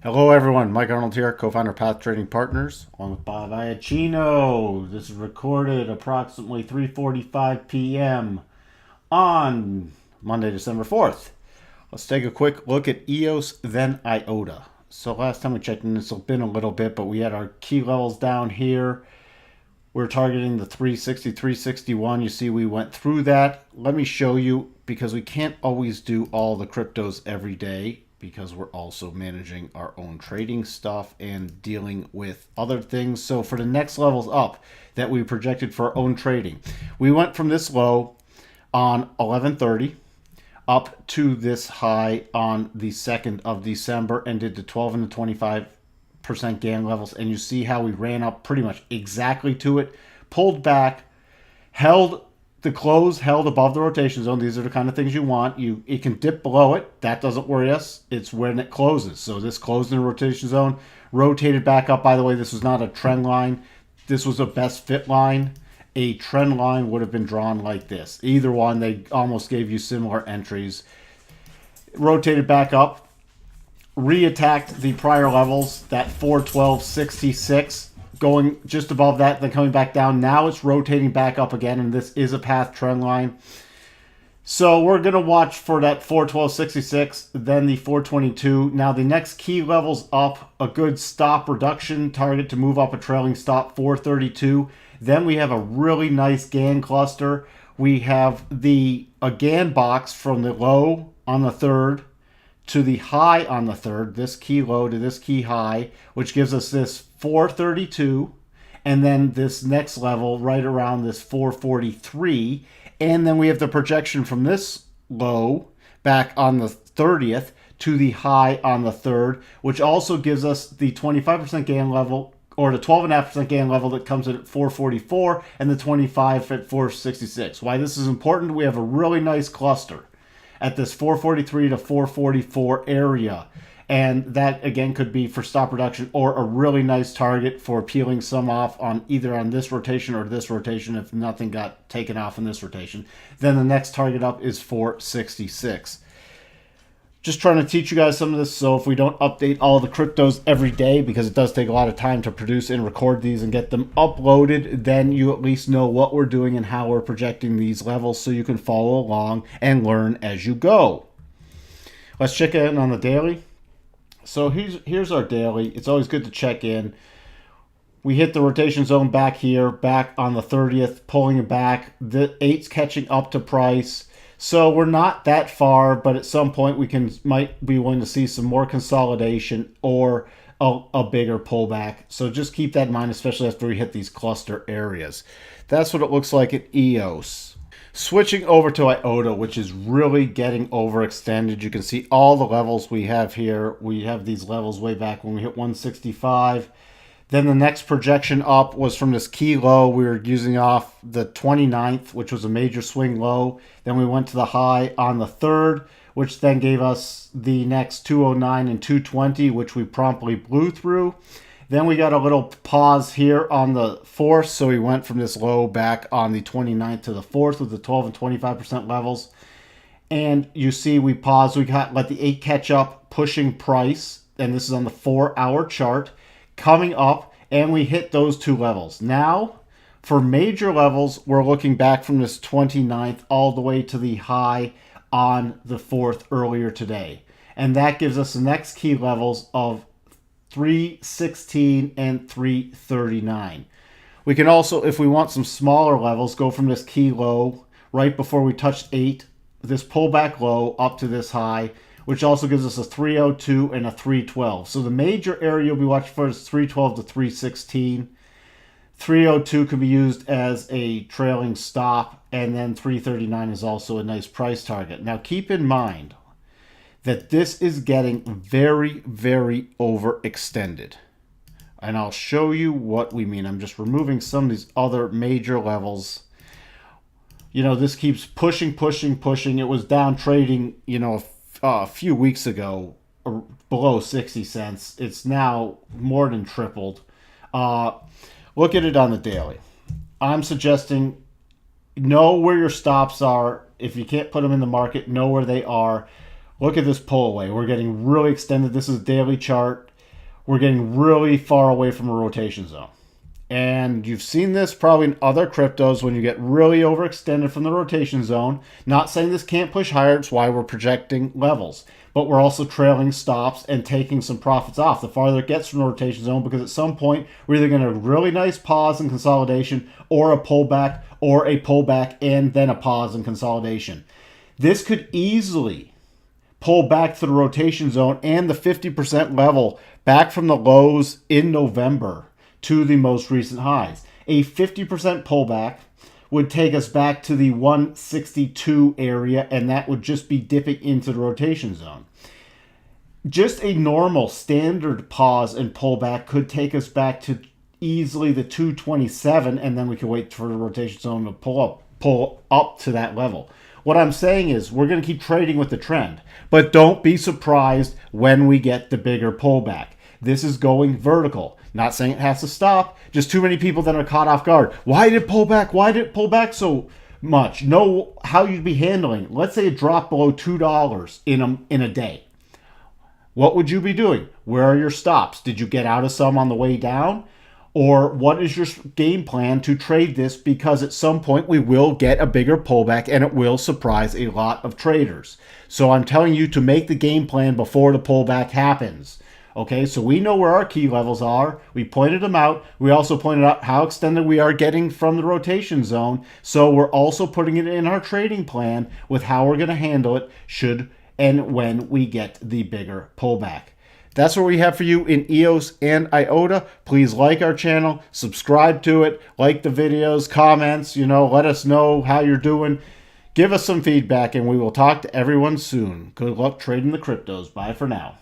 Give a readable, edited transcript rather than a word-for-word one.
Hello everyone, Mike Arnold here, co-founder of Path Trading Partners, along with Bob Iacchino. This is recorded approximately 3:45 p.m. on Monday, December 4th. Let's take a quick look at EOS, then IOTA. So last time we checked in, it's been a little bit, but we had our key levels down here. We're targeting the 360, 361. You see we went through that. Let me show you, because we can't always do all the cryptos every day, because we're also managing our own trading stuff and dealing with other things. So for the next levels up that we projected for our own trading, we went from this low on 11/30 up to this high on the 2nd of December and did the 12 and the 25% gain levels. And you see how we ran up pretty much exactly to it, pulled back, held the close, held above the rotation zone. These are the kind of things you want. It can dip below it. That doesn't worry us. It's when it closes. So this closed in the rotation zone, rotated back up. By the way, this was not a trend line. This was a best fit line. A trend line would have been drawn like this. Either one, they almost gave you similar entries. Rotated back up, re-attacked the prior levels, that 412.66. Going just above that, then coming back down. Now it's rotating back up again, and this is a path trend line. So we're going to watch for that 412.66, then the 422. Now the next key levels up, a good stop reduction target to move up a trailing stop, 432. Then we have a really nice GAN cluster. We have a GAN box from the low on the 3rd to the high on the 3rd, this key low to this key high, which gives us this 432, and then this next level right around this 443, and then we have the projection from this low back on the 30th to the high on the 3rd, which also gives us the 25% gain level, or the 12.5% gain level that comes in at 444, and the 25 at 466. Why this is important, we have a really nice cluster at this 443 to 444 area. And that, again, could be for stop reduction or a really nice target for peeling some off on either on this rotation or this rotation if nothing got taken off in this rotation. Then the next target up is 466. Just trying to teach you guys some of this, so if we don't update all the cryptos every day, because it does take a lot of time to produce and record these and get them uploaded, then you at least know what we're doing and how we're projecting these levels so you can follow along and learn as you go. Let's check in on the daily. So here's our daily. It's always good to check in. We hit the rotation zone back here, back on the 30th, pulling it back. The 8's catching up to price. So we're not that far, but at some point we might be willing to see some more consolidation or a bigger pullback. So just keep that in mind, especially after we hit these cluster areas. That's what it looks like at EOS. Switching over to IOTA, which is really getting overextended. You can see all the levels we have here. We have these levels way back when we hit 165. Then the next projection up was from this key low. We were using off the 29th, which was a major swing low. Then we went to the high on the 3rd, which then gave us the next 209 and 220, which we promptly blew through. Then we got a little pause here on the 4th, so we went from this low back on the 29th to the 4th with the 12 and 25% levels. And you see we paused. We let the 8 catch up, pushing price, and this is on the 4-hour chart, coming up, and we hit those two levels. Now, for major levels, we're looking back from this 29th all the way to the high on the 4th earlier today. And that gives us the next key levels of 316 and 339. We can also, if we want some smaller levels, go from this key low right before we touched 8, this pullback low up to this high, which also gives us a 302 and a 312. So the major area you'll be watching for is 312 to 316. 302 could be used as a trailing stop, and then 339 is also a nice price target. Now keep in mind that this is getting very, very overextended. And I'll show you what we mean. I'm just removing some of these other major levels. You know, this keeps pushing. It was down trading, a few weeks ago below 60 cents. It's now more than tripled. Look at it on the daily. I'm suggesting know where your stops are. If you can't put them in the market, know where they are. Look at this pull away. We're getting really extended. This is a daily chart. we're getting really far away from a rotation zone. And you've seen this probably in other cryptos when you get really overextended from the rotation zone. Not saying this can't push higher, it's why we're projecting levels. But we're also trailing stops and taking some profits off the farther it gets from the rotation zone, because at some point we're either going to have a really nice pause and consolidation, or a pullback and then a pause and consolidation. This could easily pull back to the rotation zone and the 50% level back from the lows in November to the most recent highs. A 50% pullback would take us back to the 162 area, and that would just be dipping into the rotation zone. Just a normal standard pause and pullback could take us back to easily the 227, and then we can wait for the rotation zone to pull up to that level. What I'm saying is we're going to keep trading with the trend, but don't be surprised when we get the bigger pullback. This is going vertical. Not saying it has to stop, just too many people that are caught off guard. Why did it pull back? Why did it pull back so much? Know how you'd be handling. Let's say it dropped below $2 in a day. What would you be doing? Where are your stops? Did you get out of some on the way down? Or what is your game plan to trade this? Because at some point we will get a bigger pullback and it will surprise a lot of traders. So I'm telling you to make the game plan before the pullback happens. Okay, so we know where our key levels are. We pointed them out. We also pointed out how extended we are getting from the rotation zone. So we're also putting it in our trading plan with how we're going to handle it should and when we get the bigger pullback. That's what we have for you in EOS and IOTA. Please like our channel, subscribe to it, like the videos, comments, let us know how you're doing. Give us some feedback, and we will talk to everyone soon. Good luck trading the cryptos. Bye for now.